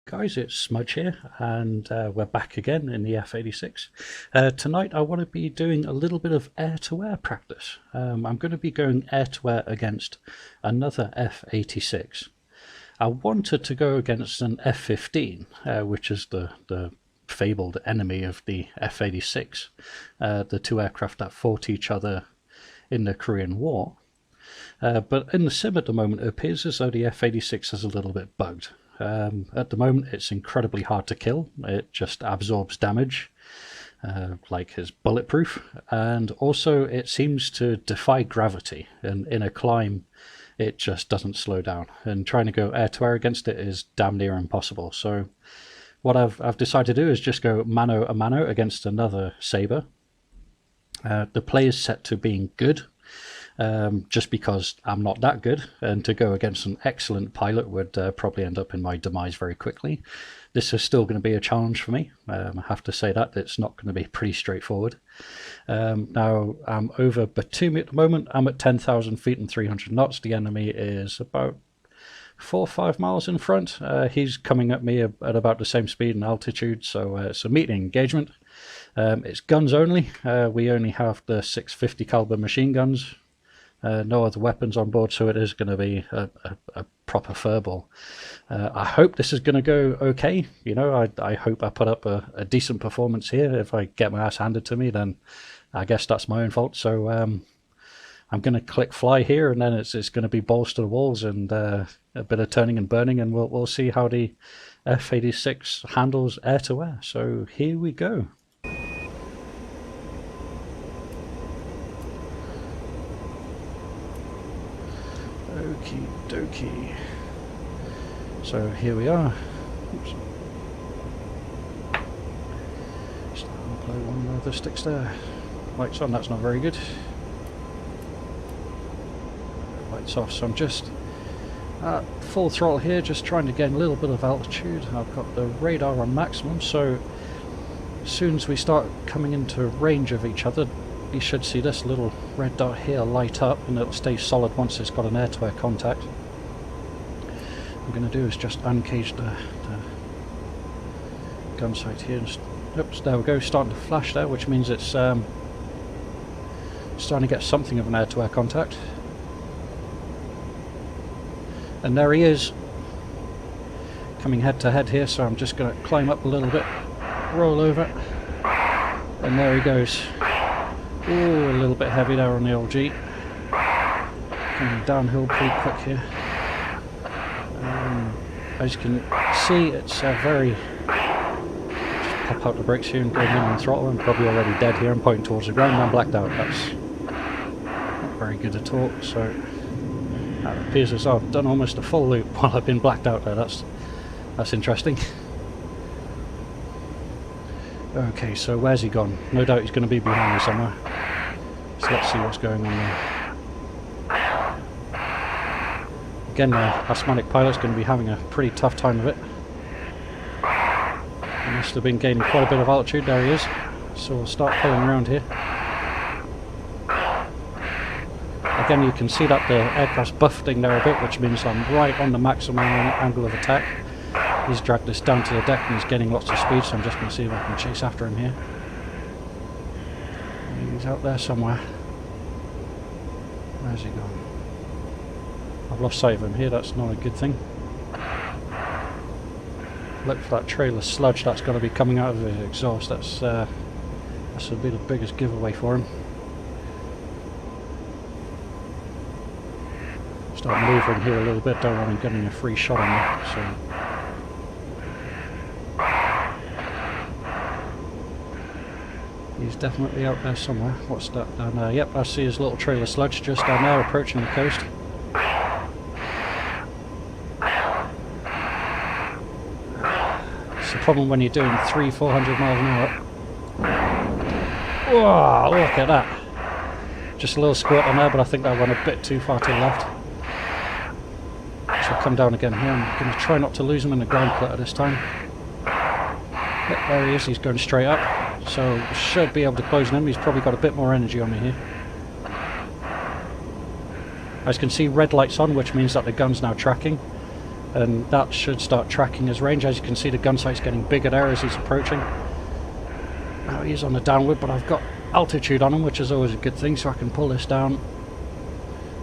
Guys, it's Smudge here, and we're back again in the F86. Tonight I want to be doing a little bit of air-to-air practice. I'm going to be going air-to-air against another F86. I wanted to go against an F15, which is the fabled enemy of the F86, the two aircraft that fought each other in the Korean War. But in the sim at the moment, it appears as though the F86 is a little bit bugged. At the moment it's incredibly hard to kill. It just absorbs damage, like it's bulletproof, and also it seems to defy gravity, and in a climb it just doesn't slow down, and trying to go air to air against it is damn near impossible. So what I've decided to do is just go mano a mano against another Sabre. The play is set to being good, just because I'm not that good, and to go against an excellent pilot would probably end up in my demise very quickly. This is still going to be a challenge for me. I have to say that it's not going to be pretty straightforward. Now I'm over Batumi at the moment. I'm at 10,000 feet and 300 knots. The enemy is about 4 or 5 miles in front. He's coming at me at about the same speed and altitude, so it's a meeting engagement. It's guns only. We only have the 650 caliber machine guns. No other weapons on board, so it is going to be a proper furball. I hope this is going to go okay. You know, I hope I put up a decent performance here. If I get my ass handed to me, then I guess that's my own fault. So I'm going to click fly here, and then it's going to be balls to the walls and a bit of turning and burning, and we'll see how the F86 handles air to air. So here we go. Okie dokie. So here we are. Oops. Just play one of the sticks there. Lights on, that's not very good. Lights off, so I'm just at full throttle here, just trying to gain a little bit of altitude. I've got the radar on maximum, so as soon as we start coming into range of each other, you should see this little red dot here light up, and it'll stay solid once it's got an air-to-air contact. What I'm going to do is just uncage the gun sight here. Oops, there we go, starting to flash there, which means it's starting to get something of an air-to-air contact. And there he is, coming head to head here, so I'm just going to climb up a little bit, roll over, and there he goes. Ooh, a little bit heavy there on the old G. Coming downhill pretty quick here. As you can see, it's very... Just pop out the brakes here and go minimum throttle. I'm probably already dead here. I'm pointing towards the ground and I'm blacked out. That's not very good at all. So it appears as though I've done almost a full loop while I've been blacked out there. That's interesting. Okay, so where's he gone? No doubt he's going to be behind me somewhere. So let's see what's going on there. Again, the asthmatic pilot's going to be having a pretty tough time of it. He must have been gaining quite a bit of altitude. There he is. So we'll start pulling around here. Again, you can see that the aircraft's buffeting there a bit, which means I'm right on the maximum angle of attack. He's dragged us down to the deck and he's getting lots of speed, so I'm just going to see if I can chase after him here. He's out there somewhere. Where's he gone? I've lost sight of him here, that's not a good thing. Look for that trail of sludge that's going to be coming out of his exhaust. That's will be the biggest giveaway for him. Start maneuvering here a little bit, don't want him getting a free shot on me. So. He's definitely out there somewhere. What's that down there? Yep, I see his little trail of sludge just down there approaching the coast. It's the problem when you're doing 300-400 miles an hour. Whoa, look at that. Just a little squirt on there, but I think that went a bit too far to the left. So I'll come down again here. I'm going to try not to lose him in the ground clutter this time. Yep, there he is. He's going straight up. So should be able to close on him. He's probably got a bit more energy on me here. As you can see, red lights on, which means that the gun's now tracking. and that should start tracking his range. As you can see, the gun sight's getting bigger there as he's approaching. Now he's on the downward, but I've got altitude on him, which is always a good thing, so I can pull this down.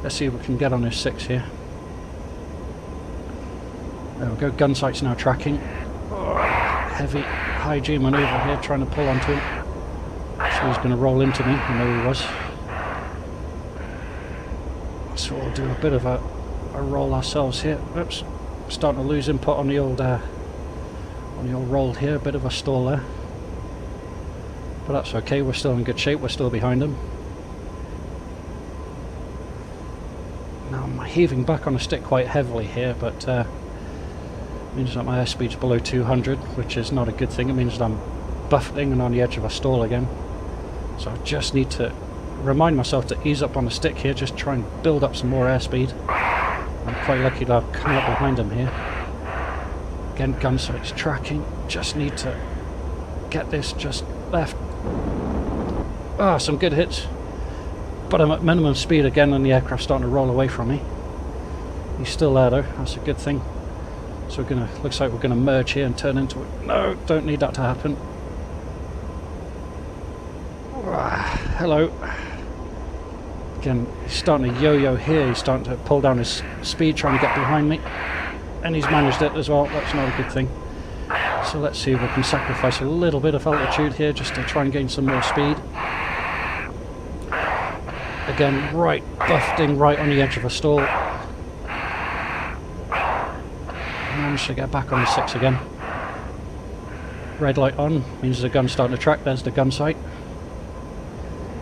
Let's see if we can get on his 6 here. There we go, gun sight's now tracking. Oh, heavy high G manoeuvre here, trying to pull onto him. So he's going to roll into me, I know he was. So we'll do a bit of a roll ourselves here. Oops, starting to lose input on the old roll here, a bit of a stall there. But that's okay, we're still in good shape, we're still behind him. Now I'm heaving back on the stick quite heavily here, but means that my airspeed's below 200, which is not a good thing. It means that I'm buffeting and on the edge of a stall again. So I just need to remind myself to ease up on the stick here, just try and build up some more airspeed. I'm quite lucky that I've come up behind him here. Again, gun sight's tracking, just need to get this just left. Ah, some good hits. But I'm at minimum speed again and the aircraft's starting to roll away from me. He's still there though, that's a good thing. So we're gonna, looks like we're gonna merge here and turn into it. No, don't need that to happen. Hello. Again, he's starting to yo-yo here, he's starting to pull down his speed, trying to get behind me. And he's managed it as well, that's not a good thing. So let's see if we can sacrifice a little bit of altitude here just to try and gain some more speed. Again, right, buffeting right on the edge of a stall. Managed to get back on the 6 again. Red light on, means the gun's starting to track, there's the gun sight.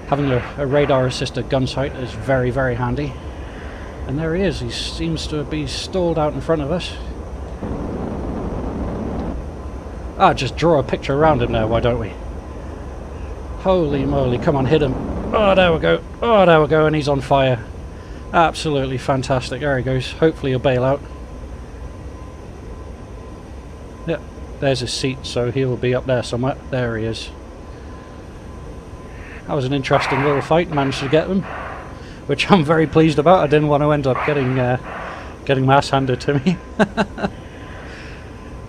Having a radar assisted gun sight is very, very handy. And there he is, he seems to be stalled out in front of us. Ah, just draw a picture around him now, why don't we? Holy moly, come on, hit him. Oh, there we go. Oh, there we go, and he's on fire. Absolutely fantastic. There he goes. Hopefully he'll bail out. Yep, there's his seat, so he'll be up there somewhere. There he is. That was an interesting little fight. Managed to get him, which I'm very pleased about. I didn't want to end up getting my ass handed to me.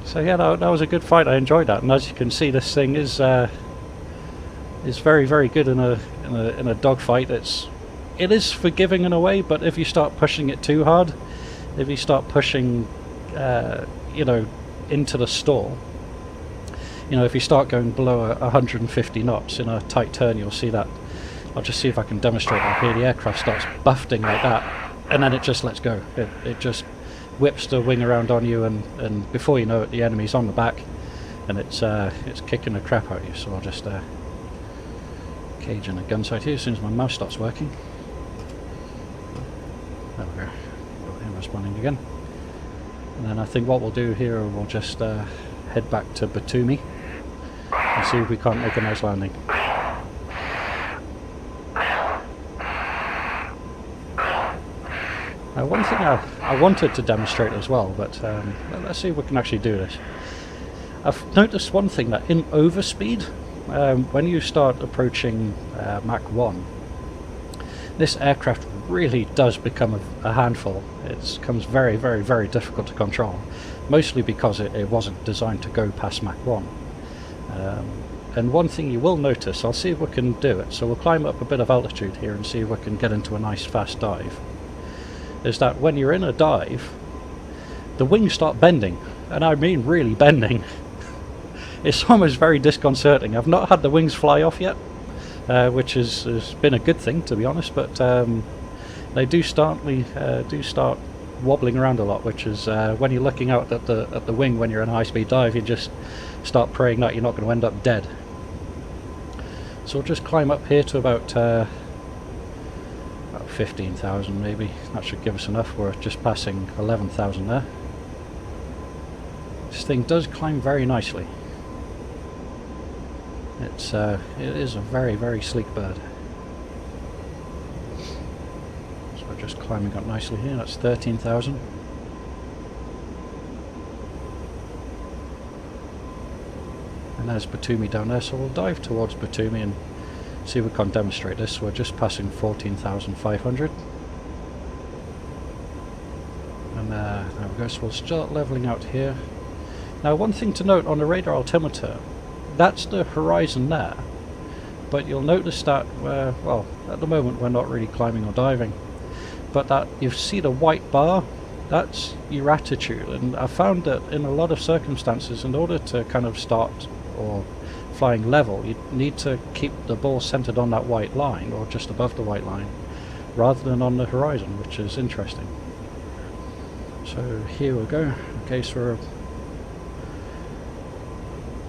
So yeah, that was a good fight. I enjoyed that, and as you can see, this thing is very, very good in a dogfight. It is forgiving in a way, but if you start pushing it too hard, if you start pushing, you know, into the stall, you know, if you start going below 150 knots in a tight turn, you'll see that. I'll just see if I can demonstrate that here. The aircraft starts buffeting like that, and then it just lets go. It just whips the wing around on you, and before you know it, the enemy's on the back, and it's kicking the crap out of you. So I'll just cage in a gun sight here as soon as my mouse stops working. There we go. Got him responding again. And then I think what we'll do here, we'll just head back to Batumi and see if we can't make a nice landing. One thing I wanted to demonstrate as well, but let's see if we can actually do this. I've noticed one thing, that in overspeed, when you start approaching Mach 1, this aircraft really does become a handful. It becomes very, very, very difficult to control, mostly because it wasn't designed to go past Mach 1. And one thing you will notice, I'll see if we can do it, so we'll climb up a bit of altitude here and see if we can get into a nice fast dive, is that when you're in a dive, the wings start bending, and I mean really bending. It's almost very disconcerting. I've not had the wings fly off yet, which has been a good thing, to be honest, but they do start wobbling around a lot, which is when you're looking out at the wing when you're in a high-speed dive, you just start praying that you're not going to end up dead. So we'll just climb up here to about 15,000 maybe. That should give us enough. We're just passing 11,000 there. This thing does climb very nicely. It is a very, very sleek bird. So we're just climbing up nicely here. That's 13,000. And there's Batumi down there, so we'll dive towards Batumi and see if we can demonstrate this. We're just passing 14,500. And And there we go, so we'll start levelling out here. Now one thing to note on the radar altimeter, that's the horizon there, but you'll notice that, well, at the moment we're not really climbing or diving, but that you see the white bar, that's your attitude. And I found that in a lot of circumstances, in order to kind of start or flying level, you need to keep the ball centered on that white line, or just above the white line, rather than on the horizon, which is interesting. So here we go. Okay, so we're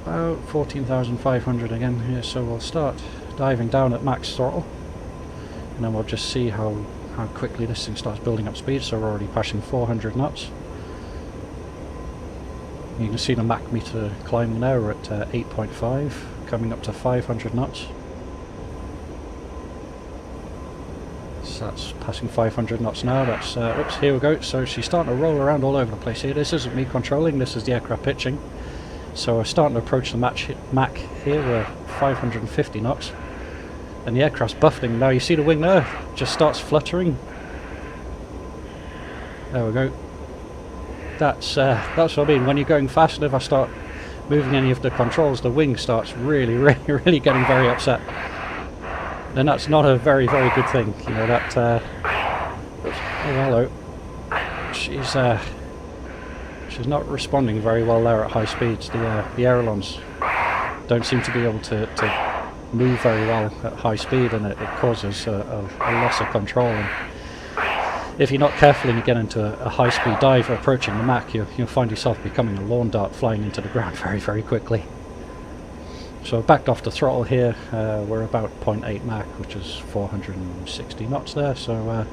about 14,500 again here, so we'll start diving down at max throttle, and then we'll just see how quickly this thing starts building up speed. So we're already passing 400 knots. You can see the Mach meter climbing now. We're at 8.5, coming up to 500 knots. So that's passing 500 knots now. That's oops, here we go. So she's starting to roll around all over the place here. This isn't me controlling, this is the aircraft pitching. So we're starting to approach the Mach here. We're 550 knots. And the aircraft's buffeting. Now you see the wing there, just starts fluttering. There we go. That's what I mean. When you're going fast, and if I start moving any of the controls, the wing starts really getting very upset. And that's not a very good thing. You know that. Oops, oh hello. She's not responding very well there at high speeds. The ailerons don't seem to be able to move very well at high speed, and it causes a loss of control. And if you're not careful and you get into a high speed dive approaching the Mach, you'll find yourself becoming a lawn dart flying into the ground very quickly. So I've backed off the throttle here. We're about 0.8 Mach, which is 460 knots there. So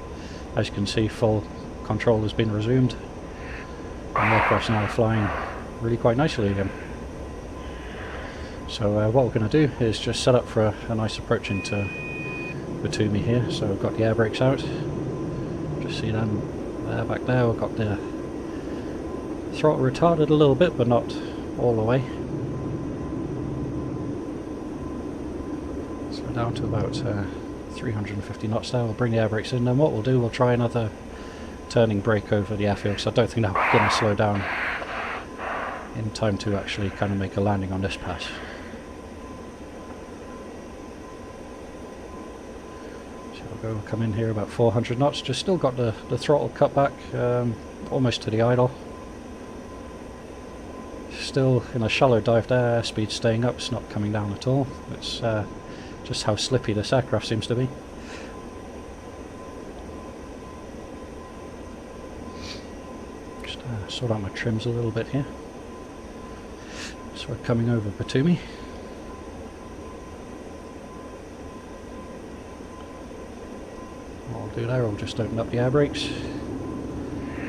as you can see, full control has been resumed, and the aircraft's now flying really quite nicely again. So what we're going to do is just set up for a nice approach into Batumi here. So we've got the air brakes out. Just see them there, back there. We've got the throttle retarded a little bit, but not all the way. So we're down to about 350 knots there. We'll bring the air brakes in. Then what we'll do, we'll try another turning brake over the airfield, because I don't think that's going to slow down in time to actually kind of make a landing on this pass. We'll come in here about 400 knots, just still got the throttle cut back almost to the idle. Still in a shallow dive there, airspeed staying up, it's not coming down at all. It's just how slippy this aircraft seems to be. Just sort out my trims a little bit here. So we're coming over Batumi. Do there, I'll just open up the air brakes,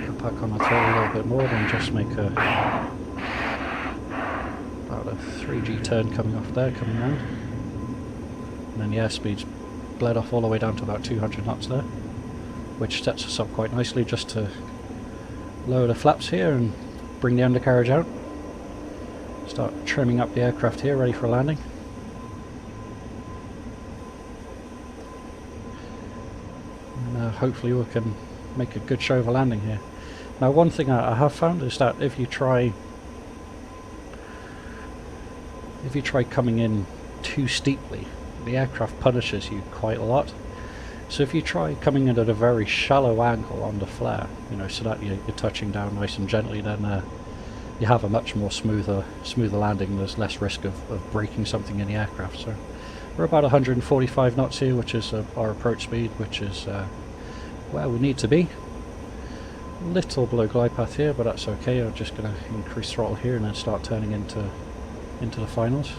put back on the throttle a little bit more, then just make about a 3G turn coming off there, coming round, and then the airspeed's bled off all the way down to about 200 knots there, which sets us up quite nicely just to lower the flaps here and bring the undercarriage out, start trimming up the aircraft here, ready for landing. Hopefully we can make a good show of a landing here. Now one thing I have found is that if you try coming in too steeply, the aircraft punishes you quite a lot. So if you try coming in at a very shallow angle on the flare, you know, so that you're touching down nice and gently, then you have a much more smoother landing. There's less risk of breaking something in the aircraft. So we're about 145 knots here, which is our approach speed, which is where we need to be. A little below glide path here, but that's okay. I'm just going to increase throttle here and then start turning into the finals.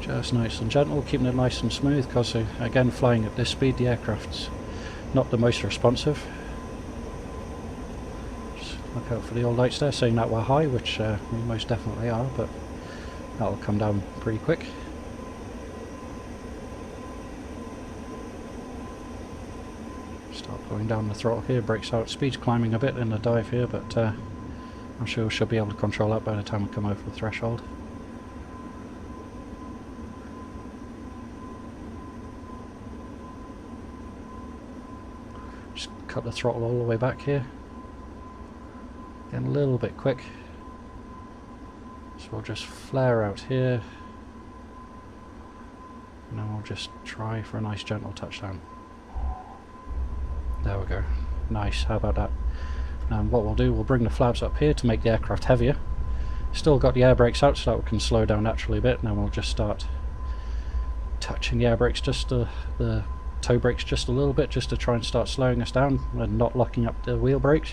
Just nice and gentle, keeping it nice and smooth, because again, flying at this speed, the aircraft's not the most responsive. Just look out for the old lights there saying that we're high, which we most definitely are, but that'll come down pretty quick. Start pulling down the throttle here, brakes out, speed's climbing a bit in the dive here, but I'm sure we should be able to control that by the time we come over the threshold. Just cut the throttle all the way back here. Getting a little bit quick. So we'll just flare out here. And then we'll just try for a nice gentle touchdown. There we go. Nice, how about that? And what we'll do, we'll bring the flaps up here to make the aircraft heavier. Still got the air brakes out so that we can slow down naturally a bit, and then we'll just start touching the air brakes, just the toe brakes just a little bit, just to try and start slowing us down and not locking up the wheel brakes.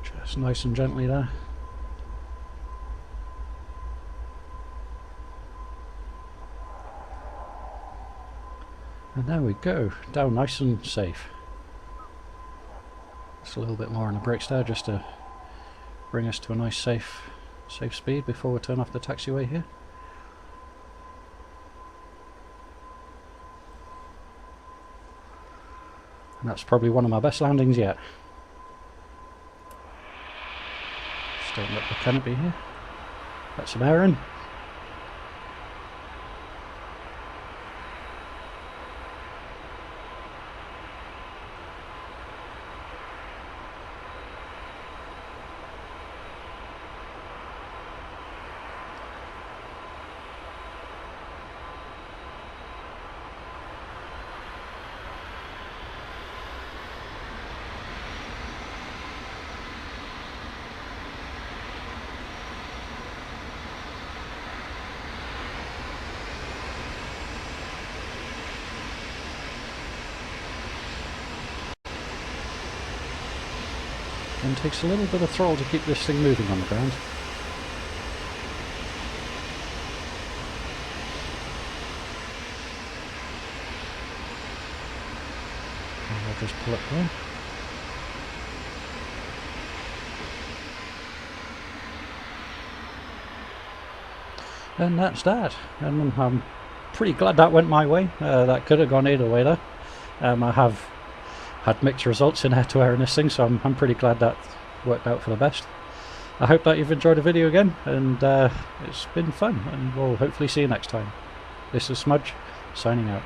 Just nice and gently there. And there we go, down nice and safe. Just a little bit more on the brakes there, just to bring us to a nice safe speed before we turn off the taxiway here. And that's probably one of my best landings yet. Just open up the canopy here. Let some air in. And takes a little bit of throttle to keep this thing moving on the ground. And I'll just pull it there. And that's that. And I'm pretty glad that went my way. That could have gone either way there. I have had mixed results in air-to-air in this thing, so I'm pretty glad that worked out for the best. I hope that you've enjoyed the video again, and it's been fun, and we'll hopefully see you next time. This is Smudge, signing out.